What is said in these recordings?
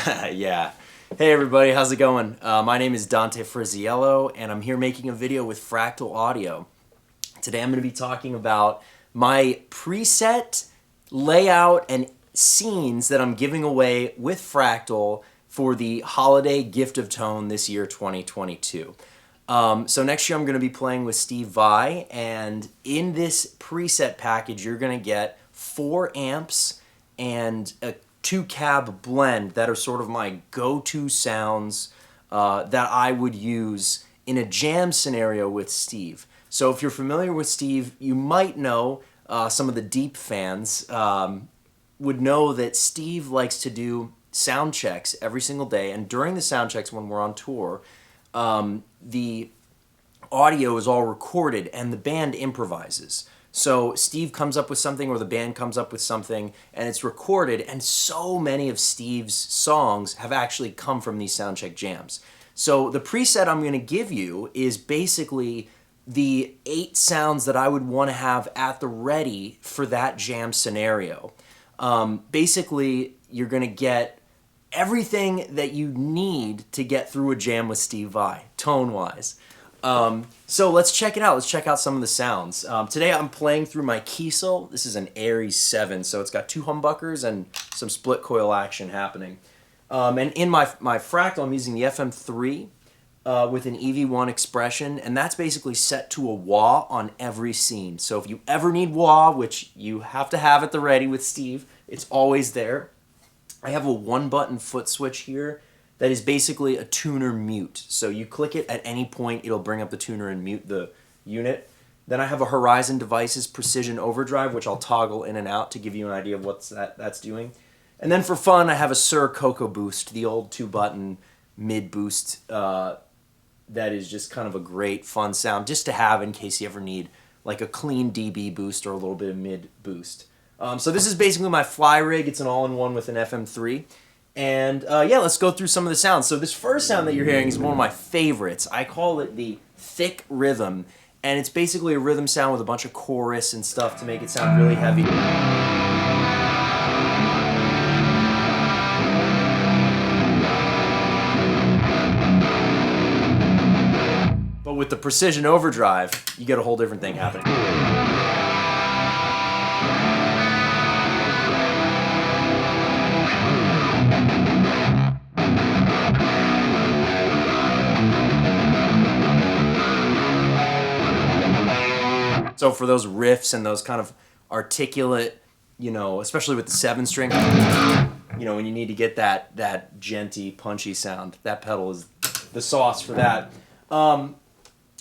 Yeah. Hey everybody, how's it going? My name is Dante Friziello, and I'm here making a video with Fractal Audio. Today I'm going to be talking about my preset layout and scenes that I'm giving away with Fractal for the holiday gift of tone this year, 2022. So next year I'm going to be playing with Steve Vai, and in this preset package you're going to get 4 amps and a 2-cab blend that are sort of my go-to sounds that I would use in a jam scenario with Steve. So if you're familiar with Steve, you might know, some of the deep fans would know that Steve likes to do sound checks every single day, and during the sound checks when we're on tour, the audio is all recorded and the band improvises. So Steve comes up with something or the band comes up with something and it's recorded, and so many of Steve's songs have actually come from these soundcheck jams. So the preset I'm going to give you is basically the 8 sounds that I would want to have at the ready for that jam scenario. Basically, you're going to get everything that you need to get through a jam with Steve Vai, tone-wise. So let's check it out. Let's check out some of the sounds. Today I'm playing through my Kiesel. This is an Aries 7, so it's got 2 humbuckers and some split coil action happening. And in my Fractal, I'm using the FM3 with an EV1 expression, and that's basically set to a wah on every scene. So if you ever need wah, which you have to have at the ready with Steve, it's always there. I have a 1-button foot switch here that is basically a tuner mute. So you click it at any point, it'll bring up the tuner and mute the unit. Then I have a Horizon Devices Precision Overdrive, which I'll toggle in and out to give you an idea of what that's doing. And then for fun, I have a Sir Coco Boost, the old 2-button mid boost that is just kind of a great fun sound just to have in case you ever need like a clean dB boost or a little bit of mid boost. So this is basically my fly rig. It's an all-in-one with an FM3. And yeah, let's go through some of the sounds. So this first sound that you're hearing is one of my favorites. I call it the thick rhythm, and it's basically a rhythm sound with a bunch of chorus and stuff to make it sound really heavy. But with the precision overdrive, you get a whole different thing happening. So for those riffs and those kind of articulate, especially with the 7-string, when you need to get that genty, punchy sound, that pedal is the sauce for that. And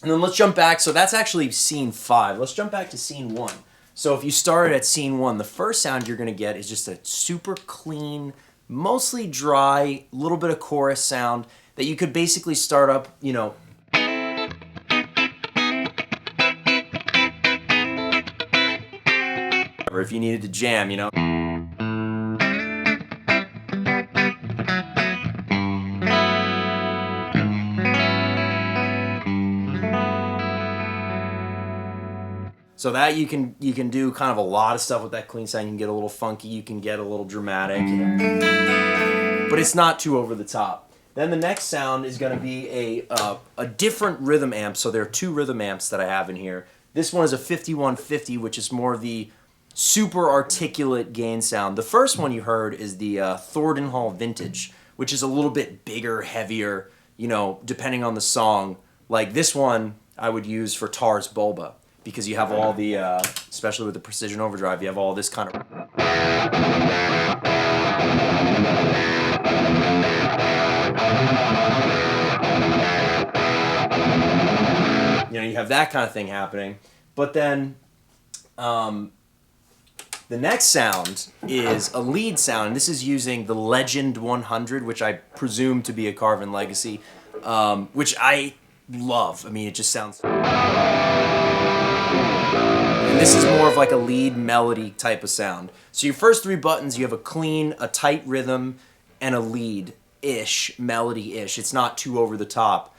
then let's jump back. So that's actually scene 5. Let's jump back to scene 1. So if you started at scene 1, the first sound you're going to get is just a super clean, mostly dry, little bit of chorus sound that you could basically start up, or if you needed to jam, So that you can do kind of a lot of stuff with that clean sound. You can get a little funky, you can get a little dramatic, but it's not too over the top. Then the next sound is going to be a different rhythm amp. So there are 2 rhythm amps that I have in here. This one is a 5150, which is more of the super articulate gain sound. The first one you heard is the Thornton Hall Vintage, which is a little bit bigger, heavier, depending on the song. Like this one I would use for Tars Bulba, because you have all the, especially with the precision overdrive, you have all this kind of... You have that kind of thing happening. But then the next sound is a lead sound, and this is using the Legend 100, which I presume to be a Carvin Legacy, which I love. I mean, it just sounds... And this is more of like a lead melody type of sound. So your first 3 buttons, you have a clean, a tight rhythm, and a lead-ish, melody-ish. It's not too over the top.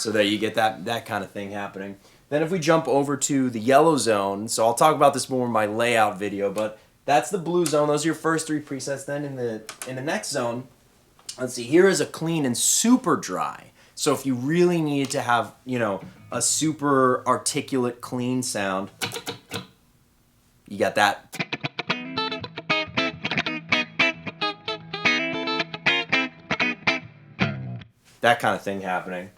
So there you get that kind of thing happening. Then if we jump over to the yellow zone, so I'll talk about this more in my layout video, but that's the blue zone. Those are your first 3 presets. Then in the next zone, let's see, here is a clean and super dry. So if you really needed to have, you know, a super articulate clean sound, you got that. That kind of thing happening.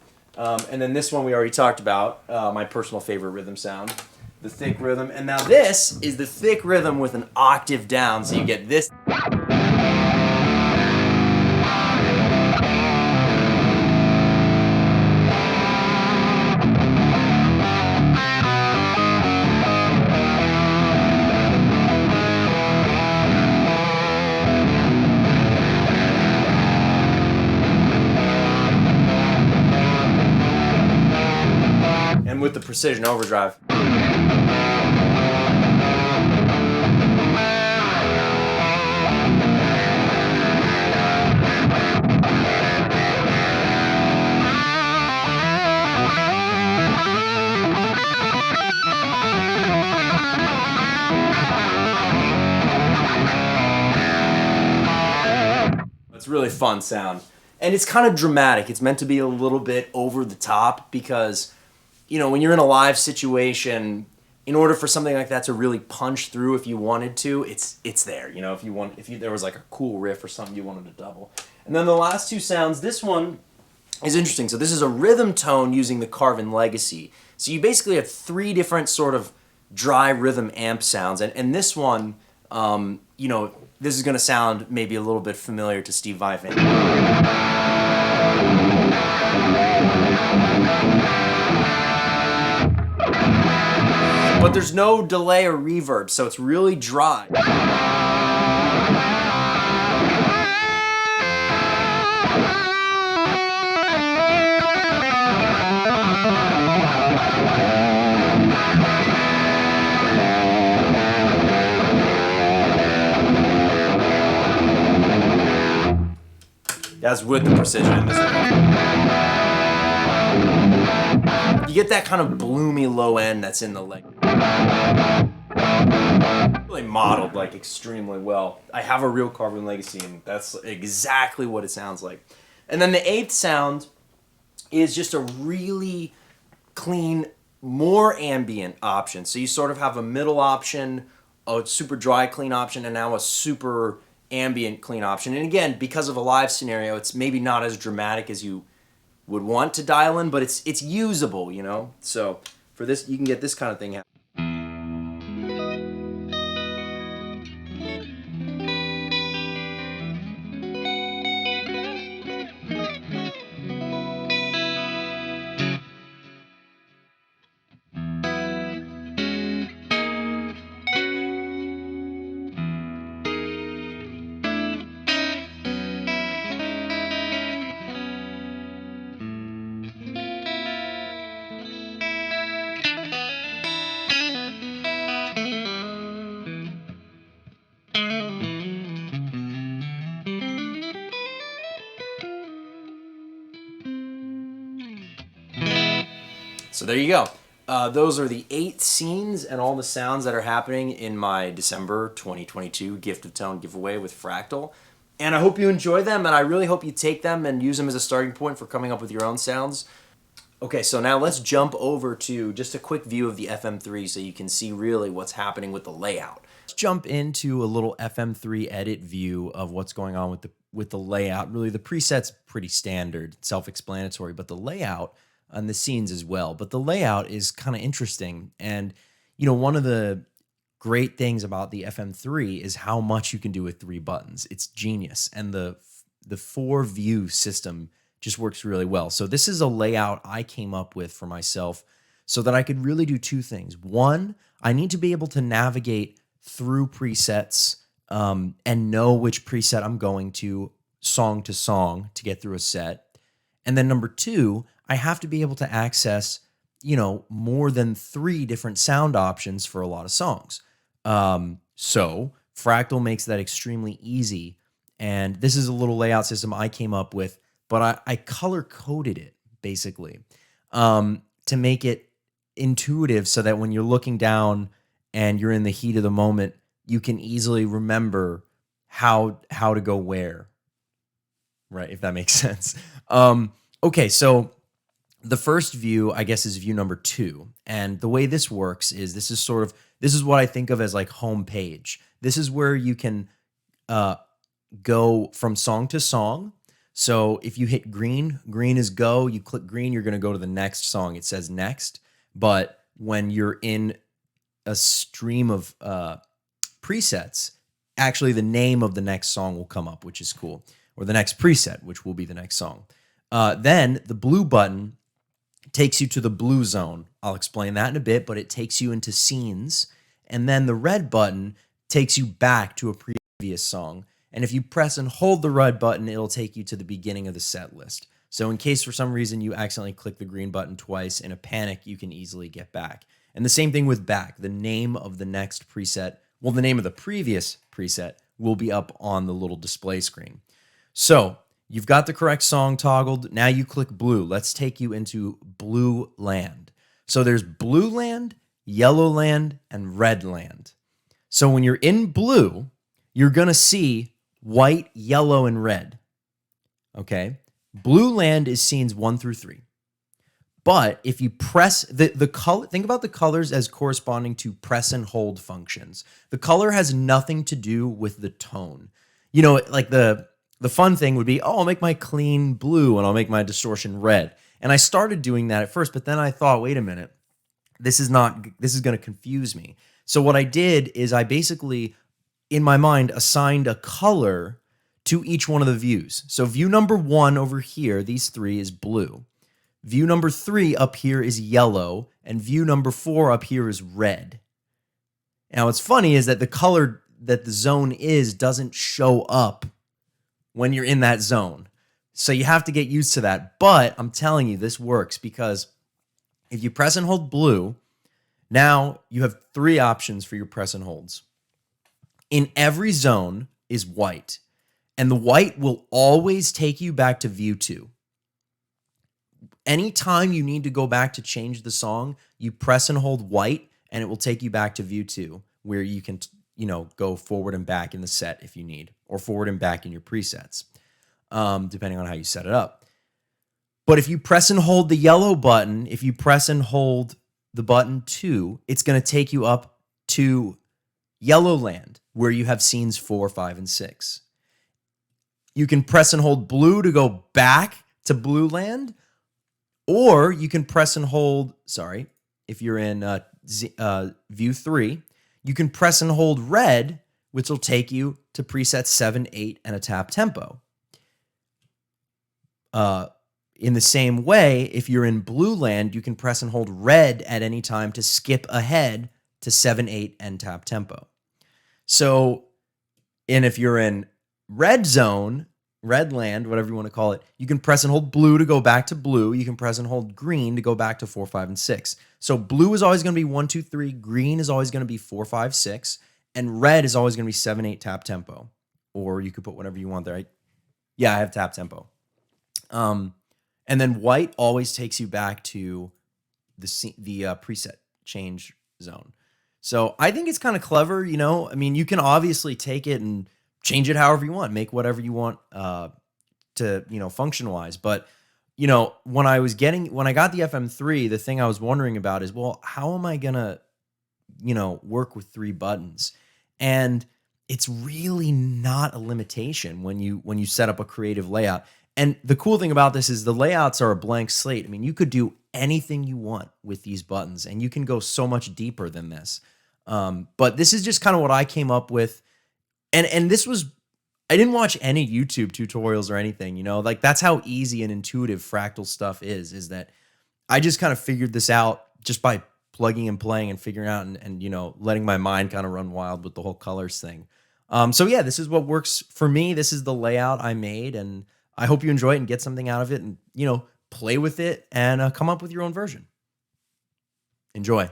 And then this one we already talked about, my personal favorite rhythm sound, the thick rhythm. And now this is the thick rhythm with an octave down, so you get this. And with the precision overdrive. It's a really fun sound. And it's kind of dramatic. It's meant to be a little bit over the top because, you know, when you're in a live situation, in order for something like that to really punch through, if you wanted to, it's there. You know, if there was like a cool riff or something you wanted to double. And then the last 2 sounds, this one is interesting. So this is a rhythm tone using the Carvin Legacy. So you basically have 3 different sort of dry rhythm amp sounds, and this one, you know, this is going to sound maybe a little bit familiar to Steve Vai. But there's no delay or reverb, so it's really dry. That's with the precision in this one. You get that kind of bloomy low end that's in the leg. Really modeled like extremely well. I have a real Carvin Legacy, and that's exactly what it sounds like. And then the 8th sound is just a really clean, more ambient option. So you sort of have a middle option, a super dry clean option, and now a super ambient clean option. And again, because of a live scenario, it's maybe not as dramatic as you would want to dial in, but it's usable, you know? So for this, you can get this kind of thing happening. So there you go. Those are the 8 scenes and all the sounds that are happening in my December 2022 Gift of Tone giveaway with Fractal. And I hope you enjoy them, and I really hope you take them and use them as a starting point for coming up with your own sounds. Okay, so now let's jump over to just a quick view of the FM3 so you can see really what's happening with the layout. Let's jump into a little FM3 edit view of what's going on with the layout. Really, the preset's pretty standard, self-explanatory, but the layout and the scenes as well. But the layout is kind of interesting. And, you know, one of the great things about the FM3 is how much you can do with 3 buttons. It's genius. And the 4-view system just works really well. So this is a layout I came up with for myself so that I could really do 2 things. One, I need to be able to navigate through presets and know which preset I'm going to song to get through a set. And then number 2, I have to be able to access, you know, more than 3 different sound options for a lot of songs. So Fractal makes that extremely easy. And this is a little layout system I came up with, but I color coded it basically. to make it intuitive so that when you're looking down and you're in the heat of the moment, you can easily remember how to go where, right? If that makes sense. Okay, so the first view, I guess, is view number 2. And the way this works is this is what I think of as like home page. This is where you can go from song to song. So if you hit green, green is go. You click green, you're going to go to the next song. It says next. But when you're in a stream of presets, actually the name of the next song will come up, which is cool. Or the next preset, which will be the next song. Then the blue button takes you to the blue zone. I'll explain that in a bit, but it takes you into scenes. And then the red button takes you back to a previous song. And if you press and hold the red button, it'll take you to the beginning of the set list. So in case for some reason you accidentally click the green button twice in a panic, you can easily get back. And the same thing with back. The name of the next preset, well, the name of the previous preset will be up on the little display screen. So you've got the correct song toggled. Now you click blue. Let's take you into blue land. So there's blue land, yellow land, and red land. So when you're in blue, you're going to see white, yellow, and red. Okay? Blue land is scenes 1 through 3. But if you press the color, think about the colors as corresponding to press and hold functions. The color has nothing to do with the tone. You know, like the fun thing would be, oh, I'll make my clean blue and I'll make my distortion red. And I started doing that at first, but then I thought, wait a minute, this is going to confuse me. So what I did is I basically, in my mind, assigned a color to each one of the views. So view number 1 over here, these 3 is blue. View number 3 up here is yellow, and view number 4 up here is red. Now, what's funny is that the color that the zone is doesn't show up when you're in that zone. So you have to get used to that. But I'm telling you, this works because if you press and hold blue, now you have 3 options for your press and holds. In every zone is white, and the white will always take you back to view 2. Anytime you need to go back to change the song, you press and hold white, and it will take you back to view 2, where you can, go forward and back in the set if you need, or forward and back in your presets, depending on how you set it up. But if you press and hold the yellow button, if you press and hold the button 2, it's going to take you up to yellow land, where you have scenes 4, 5, and 6. You can press and hold blue to go back to blue land, or you can press and hold, if you're in view 3, you can press and hold red, which will take you to preset 7, 8, and a tap tempo. In the same way, if you're in blue land, you can press and hold red at any time to skip ahead to 7, 8, and tap tempo. So, and if you're in red zone, red land, whatever you want to call it, you can press and hold blue to go back to blue. You can press and hold green to go back to 4, 5, and 6. So blue is always going to be 1, 2, 3. Green is always going to be 4, 5, 6. And red is always going to be 7, 8, tap tempo. Or you could put whatever you want there. Yeah, I have tap tempo. And then white always takes you back to the preset change zone. So I think it's kind of clever, I mean, you can obviously take it and change it however you want, make whatever you want to, function-wise. But, when I got the FM3, the thing I was wondering about is, well, how am I going to, work with 3 buttons? And it's really not a limitation when you set up a creative layout. And the cool thing about this is the layouts are a blank slate. I mean, you could do anything you want with these buttons, and you can go so much deeper than this. But this is just kind of what I came up with. And this was, I didn't watch any YouTube tutorials or anything, like that's how easy and intuitive Fractal stuff is that I just kind of figured this out just by plugging and playing and figuring out and letting my mind kind of run wild with the whole colors thing. So yeah, this is what works for me. This is the layout I made, and I hope you enjoy it and get something out of it and, play with it and come up with your own version. Enjoy.